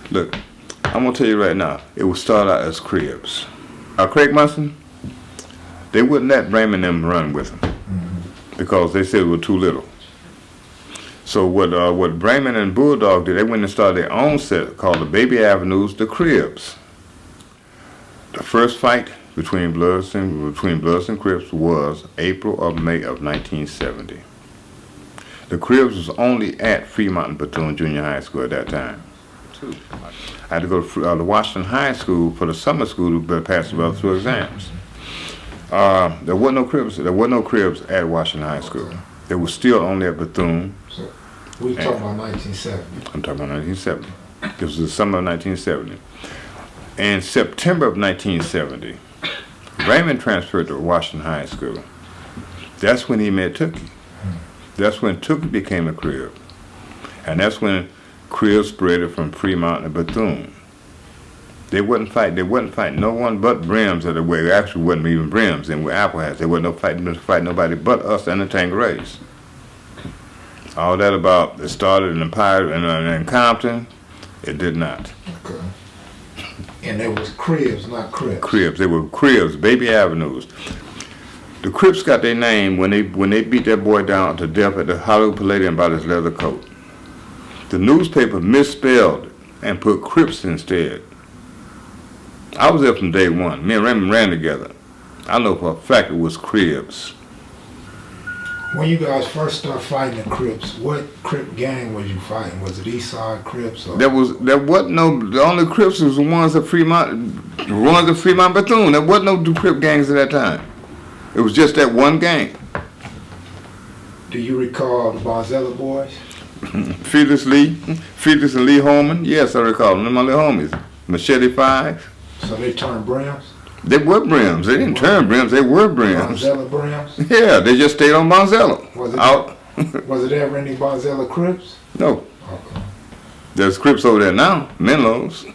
Look, I'm gonna tell you right now, it would start out as Cribs. Craig Munson, they wouldn't let Bram and them run with him because they said it was too little. So what Brayman and Bulldog did, they went and started their own set called the Baby Avenues, the Cribs. The first fight between Bloods and Crips was April or May of 1970. The Cribs was only at Fremont and Bethune Junior High School at that time. I had to go to the Washington High School for the summer school to pass the through exams. There wasn't no Cribs. There wasn't no Cribs at Washington High School. They were still only at Bethune. So we talking about 1970. I'm talking about 1970. This was the summer of 1970. In September of 1970, Raymond transferred to Washington High School. That's when he met Tookie. That's when Tookie became a Crib. And that's when Crib spread it from Fremont to Bethune. They wouldn't fight no one but Brims at the way. Actually, wasn't even Brims and with Apple Hats. They wouldn't fight nobody but us and the Tanquerays. All that about it started in the Pirate in Compton, it did not. Okay. And it was Cribs, not Crips. Cribs. They were Cribs, Baby Avenues. The Crips got their name when they beat that boy down to death at the Hollywood Palladium about his leather coat. The newspaper misspelled it and put Crips instead. I was there from day one. Me and Raymond ran together. I know for a fact it was Cribs. When you guys first started fighting the Crips, what Crip gang was you fighting? Was it Eastside Crips? Or? There wasn't no. The only Crips was the ones at Fremont, Bethune. There wasn't no Crip gangs at that time. It was just that one gang. Do you recall the Bonzella boys? Felix and Lee Holman. Yes, I recall them. They're my little homies. Machete 5. So they turned Brims? They were Brims. They didn't turn Brims. They were Brims. Bonzella Brims? Yeah, they just stayed on Bonzella. Was it ever any Bonzella Crips? No. Okay. There's Crips over there now. Menlos.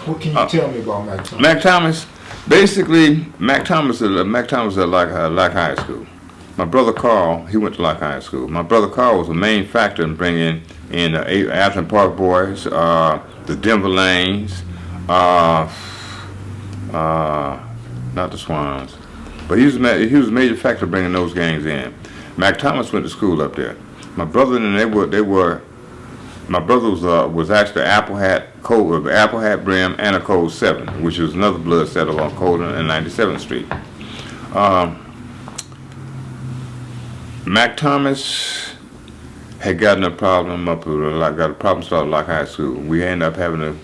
What can you tell me about Mac Thomas? Mac Thomas. Basically, Mac Thomas is at Lock High School. My brother Carl, he went to Lock High School. My brother Carl was the main factor in bringing in the Athens Park Boys, the Denver Lanes, not the Swans, but he was a major factor bringing those gangs in. Mac Thomas went to school up there. My brother and my brother was actually Apple Hat Brim and a Code 7, which was another blood set on Colden and 97th Street. Mac Thomas had gotten a problem got a problem started at Lock High School. We ended up having to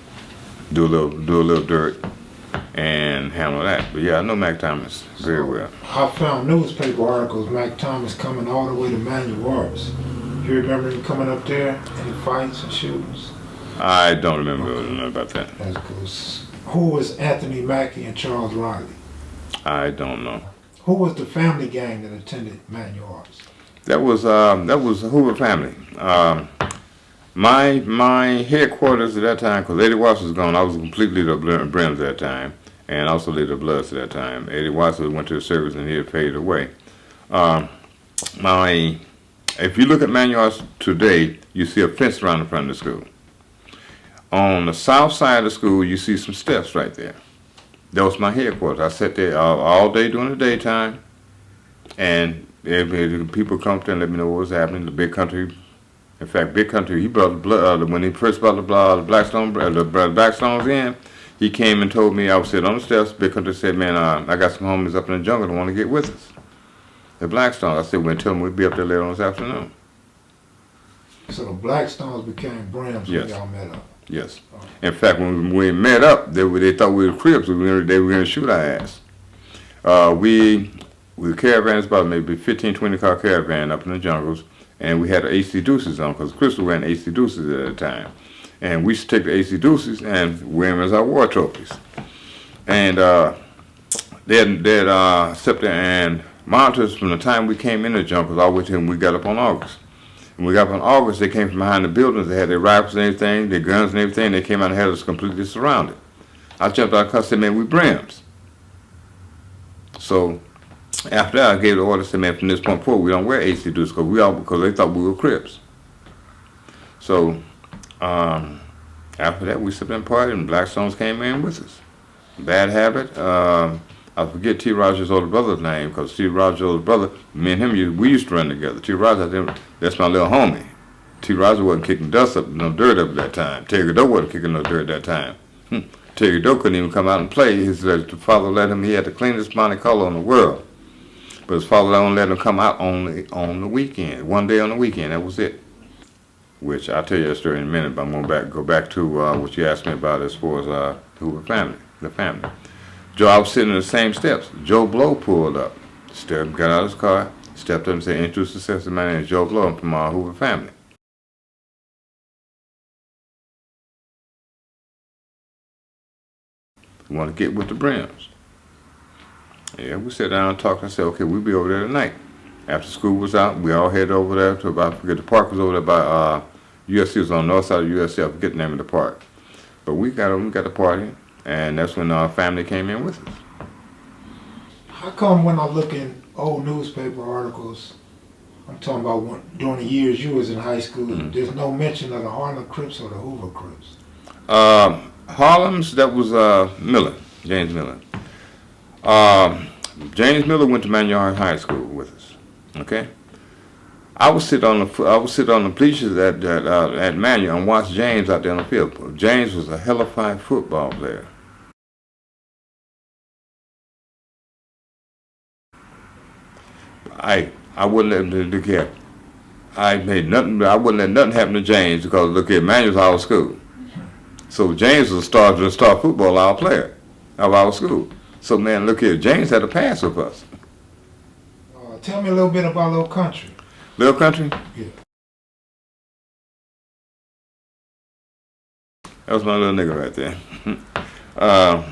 do a little dirt and handle that. But yeah, I know Mac Thomas very well. I found newspaper articles, Mac Thomas coming all the way to Manual Arts. You remember him coming up there, any fights and shootings? I don't remember about that. That's cool. Who was Anthony Mackie and Charles Riley? I don't know. Who was the family gang that attended Manual Arts? That was Hoover family. My headquarters at that time, because Eddie Watts was gone, I was completely the Brims at that time, and also leader of Bloods at that time. Eddie Watts went to the service and he had faded away. If you look at Manual Arts today, you see a fence around the front of the school. On the south side of the school, you see some steps right there. That was my headquarters. I sat there all day during the daytime, and if people come up there and let me know what was happening. The Big Country, in fact, Big Country, he brought the blood, when he first brought the Blackstones in, he came and told me, I was sitting on the steps. Big Country said, man, I got some homies up in the jungle that want to get with us. The Blackstones. I said, well, tell them we'll be up there later on this afternoon. So the Blackstones became Brims when y'all met up? Yes. In fact, when we met up, they thought we were Crips. They were going to shoot our ass. We caravans, about maybe 15, 20 car caravan up in the jungles, and we had AC Deuces on because Crystal ran AC Deuces at the time. And we used to take the AC Deuces and wear them as our war trophies. And they'd sit there and monitor us from the time we came in the jungles all the way till we got up on August. When we got up on August, they came from behind the buildings. They had their rifles and everything, their guns and everything. They came out and had us completely surrounded. I jumped out of the car and said, man, we Brims. So after that, I gave the order, said, man, from this point forward, we don't wear AC Deuces because they thought we were Crips. So After that, we sipped and partied, and Blackstones came in with us. Bad Habit. I forget T. Roger's older brother's name because T. Roger's older brother, me and him, we used to run together. T. Roger, that's my little homie. T. Roger wasn't kicking dust up, no dirt up at that time. Terry Doe wasn't kicking no dirt at that time. Terry Doe couldn't even come out and play. His father let him. He had the cleanest Monte Carlo in the world, but his father only let him come out only on the weekend. One day on the weekend, that was it. Which I'll tell you that story in a minute. But I'm gonna go back to what you asked me about as far as the family. Joe, I was sitting in the same steps. Joe Blow pulled up, got out of his car, stepped up and said, "Introduce yourself, my name is Joe Blow. I'm from our Hoover family." We want to get with the Brims. Yeah, we sat down and talked. I said, "Okay, we'll be over there tonight." After school was out, we all headed over there to about, I forget, the park was over there by USC. It was on the north side of USC. I forget the name of the park. But we got the party, and that's when our family came in with us. How come when I look in old newspaper articles, I'm talking about during the years you was in high school, there's no mention of the Harlem Crips or the Hoover Crips? Harlem's, that was Miller, James Miller. James Miller went to Manuard High School with us. Okay, I would sit on the bleachers at Manuard and watch James out there on the field. James was a hellified football player. I wouldn't let him look here. I wouldn't let nothing happen to James because look here, Manuard's our school. So James was a star football our player of our school. So man, look here, James had a pass with us. Tell me a little bit about Little Country. Little Country? Yeah. That was my little nigga right there. I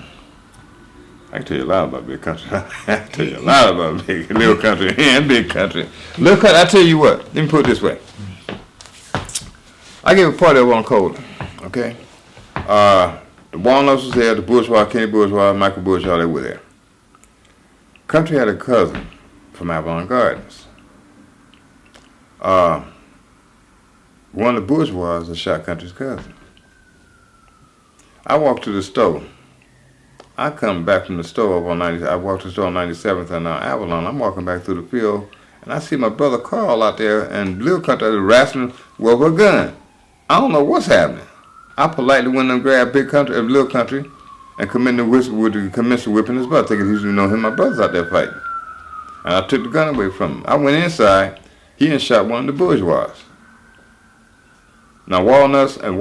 can tell you a lot about Big Country. I can tell you a lot about Little Country and Big Country. Little Country, I tell you what, let me put it this way. I gave a party over on Colden, okay? The Walnuts was there, the Bourgeois, Kenny Bourgeois, Michael Bourgeois, they were there. Country had a cousin from Avalon Gardens. One of the Bourgeois shot Country's cousin. I walked to the store. I come back from the store over on 90. I walked to the store on 97th and Avalon. I'm walking back through the field, and I see my brother Carl out there, and Little Country wrestling with a gun. I don't know what's happening. I politely went and grabbed Big Country, Little Country, and commenced whipping his butt, thinking him and my brothers out there fighting. And I took the gun away from him. I went inside. He had shot one of the Bourgeois. Now Walnuts and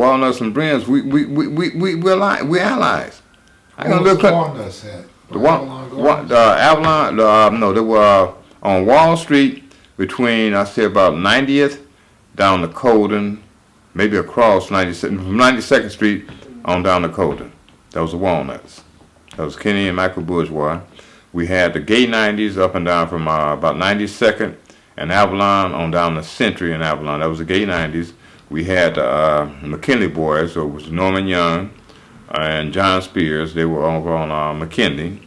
Brims, we're allies. I Where was the Walnuts at? They were on Wall Street between, I say, about 90th down to Colden, maybe across 92nd Street on down to Colden. That was the Walnuts. That was Kenny and Michael Bourgeois. We had the Gay 90s up and down from about 92nd and Avalon on down to Century and Avalon. That was the Gay 90s. We had the McKinley boys, so it was Norman Young and John Spears. They were over on McKinley.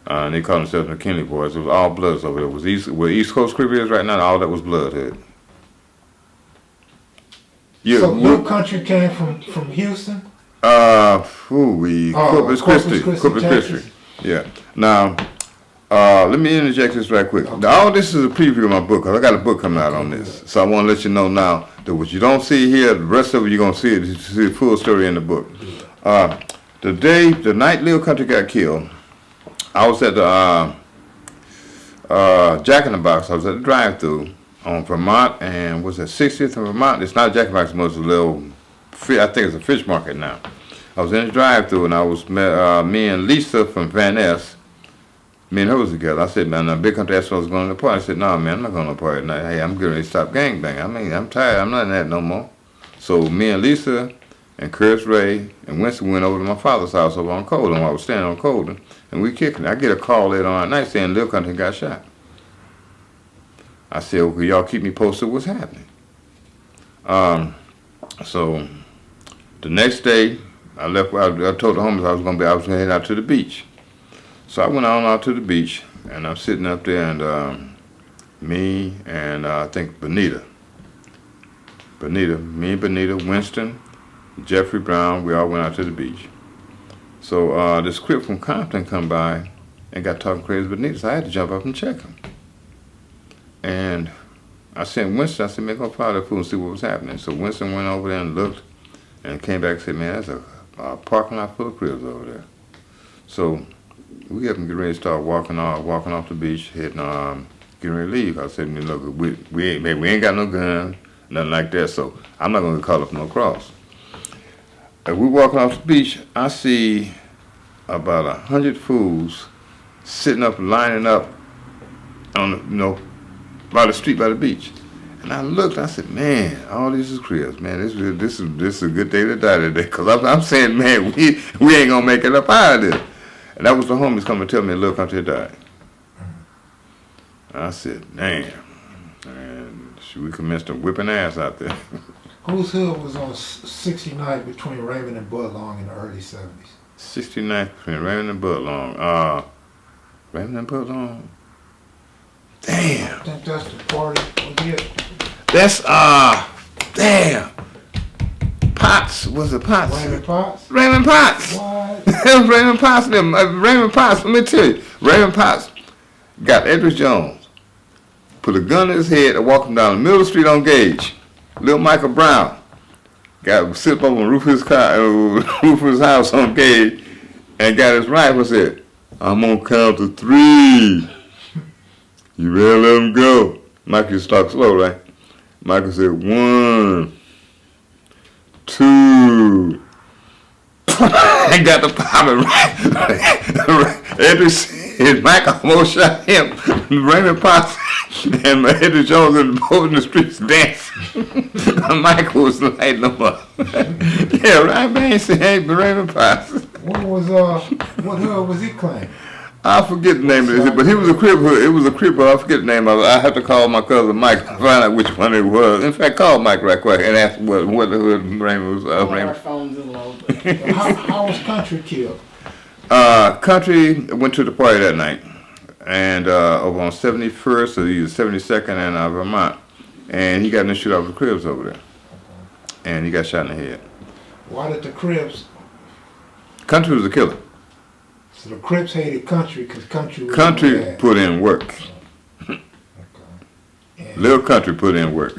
And they called themselves McKinley boys. It was all Bloods over there. It was where East Coast Crip is right now, all that was Bloodhood. Yeah, so Little Country came from Houston? Corpus Christi. Yeah. Now, let me interject this right quick. Okay. Now, all this is a preview of my book, because I got a book coming out on this. So I want to let you know now that what you don't see here, the rest of it you're going to see it. You see the full story in the book. The night Little Country got killed, I was at the Jack in the Box. I was at the drive-thru on Vermont, and was at 60th and Vermont. It's not Jack in the Box, it's a little, I think it's a fish market now. I was in the drive-thru, and I was me and Lisa from Van Ness. Me and her was together. I said, man, Big Country asked me I was going to the party. I said, no, man, I'm not going to the party tonight. Hey, I'm getting ready to stop gangbanging. I mean, I'm tired. I'm not in that no more. So me and Lisa and Curtis Ray and Winston went over to my father's house over on Colden. I was standing on Colden, and we kicking. I get a call later on at night saying Little Country got shot. I said, okay, y'all keep me posted what's happening. So the next day, I left. I told the homies I was going to head out to the beach. So I went on out to the beach, and I'm sitting up there, and me and I think me and Benita, Winston, Jeffrey Brown, we all went out to the beach. So this Crip from Compton come by and got talking crazy with Nita, so I had to jump up and check him. And I sent Winston, I said, man, go follow that fool and see what was happening. So Winston went over there and looked and came back and said, man, that's a parking lot full of Crips over there. So we had them get ready to start walking off the beach, heading getting ready to leave. I said, look, we ain't got no gun, nothing like that, so I'm not gonna get caught up no cross. As we walking off the beach, I see about 100 fools sitting up, lining up on by the street, by the beach. And I looked, I said, man, all this is Crips, man. This is a good day to die today. Because I'm saying, man, we ain't going to make it up out of this. And that was the homies coming to tell me, look, I'm to die. I said, damn. And we commenced whipping ass out there. Whose hood was on 69th between Raymond and Budlong in the early 70s? 69th between Raymond and Budlong. Raymond and Budlong? Damn. I think that's the party. That's, damn. Potts. Was it Potts? Raymond Potts? Raymond Potts. What? That was Raymond Potts. Raymond Potts, let me tell you. Raymond Potts got Edris Jones, put a gun in his head and walked him down the middle of the street on Gage. Little Michael Brown got sit up on the roof of his car, roof of his house on Gage, and got his rifle and said, I'm gonna count to 3. You better let him go. Michael used to talk slow, right? Michael said, 1, 2. I got the popping right. Edris, Michael almost shot him. Raymond Potts and Edris Jones in the streets dancing. Michael was lighting them up. Yeah, right, man. Said, hey, Raymond Potts. What hood was he claiming? I forget the name of it, but he was a Crip hood. It was a Crip hood. I forget the name of it. I have to call my cousin Mike to find out which one it was. In fact, call Mike right quick and ask what the hood name was. Our phones are low. How was Country killed? Country went to the party that night, and over on 71st or either 72nd and Vermont, and he got in a shootout with the Crips over there, and he got shot in the head. Why did the Crips? Country was a killer. So the Crips hated Country because Country was Country put in work. Okay. Little Country put in work.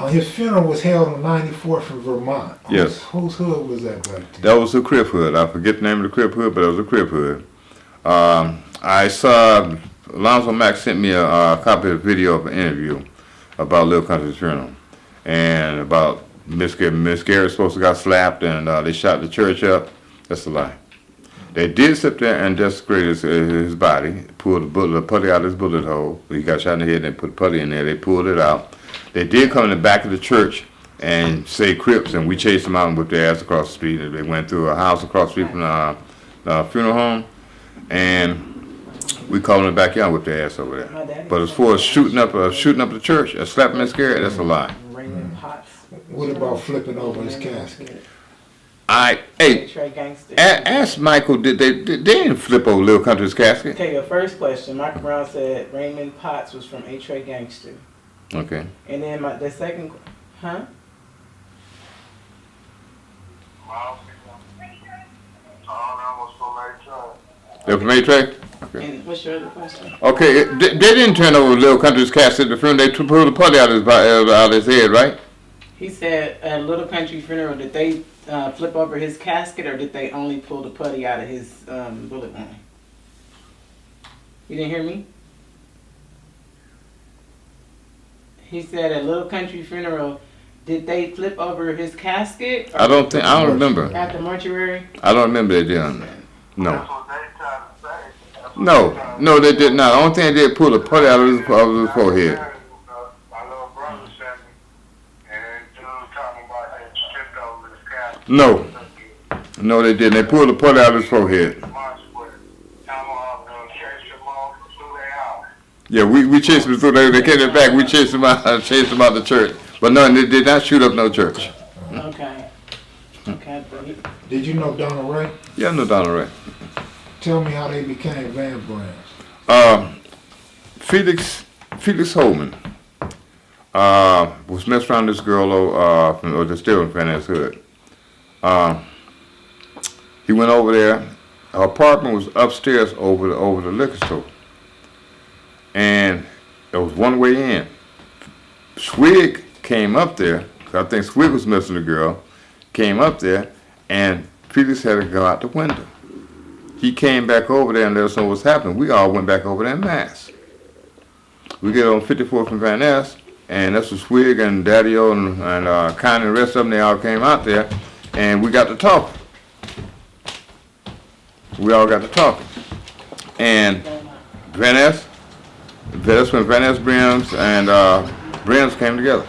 His funeral was held on 94th in Vermont. Yes. Whose hood was that back then? That was a Crip hood. I forget the name of the Crip hood, but it was a Crip hood. I saw Alonzo Mack sent me a copy of the video of an interview about Little Country's funeral and about Miss Garrett supposed to got slapped and they shot the church up. That's a lie. They did sit there and desecrate his body, pulled the putty out of his bullet hole. He got shot in the head and they put putty in there. They pulled it out. They did come in the back of the church and say Crips, and we chased them out and whipped their ass across the street. They went through a house across the street from the funeral home, and we called them in the backyard and whipped their ass over there. But as far as shooting up the church, a slapping Miss Garrett, that's a lie. What about flipping over his casket? Ask Michael, they didn't flip over Little Country's casket? Okay, your first question, Michael Brown said Raymond Potts was from A-Tray Gangster. Okay. And then the second, huh? They from A-Tray? Okay. And what's your other question? Okay, they didn't turn over Little Country's casket at the funeral. They pulled the putty out of his head, right? He said at Little Country funeral, did they flip over his casket or did they only pull the putty out of his bullet wound? You didn't hear me? He said at Little Country funeral, did they flip over his casket? I don't remember. At the mortuary? I don't remember they did. No. No, they did not. The only thing they did pull the putty out of his forehead. No, they didn't. They pulled the putty out of his forehead. Yeah, we chased them through there. They came back. We chased them out the church. But no, they did not shoot up no church. Okay. Okay. Did you know Donald Ray? Yeah, I know Donald Ray. Tell me how they became Van Brims. Felix Holman was messing around this girl, or the still in Van Ness hood. He went over there. Her apartment was upstairs over the liquor store. And there was one way in. Swig came up there, 'cause I think Swig was missing the girl, came up there, and Felix had to go out the window. He came back over there and let us know what's happening. We all went back over there in mass. We get on 54th and Van Ness, and that's when Swig and Daddy-O and Connie and the rest of them, they all came out there, and we got to talking. We all got to talking. And Van Ness, that's when Van Ness, Brims, and Brims came together.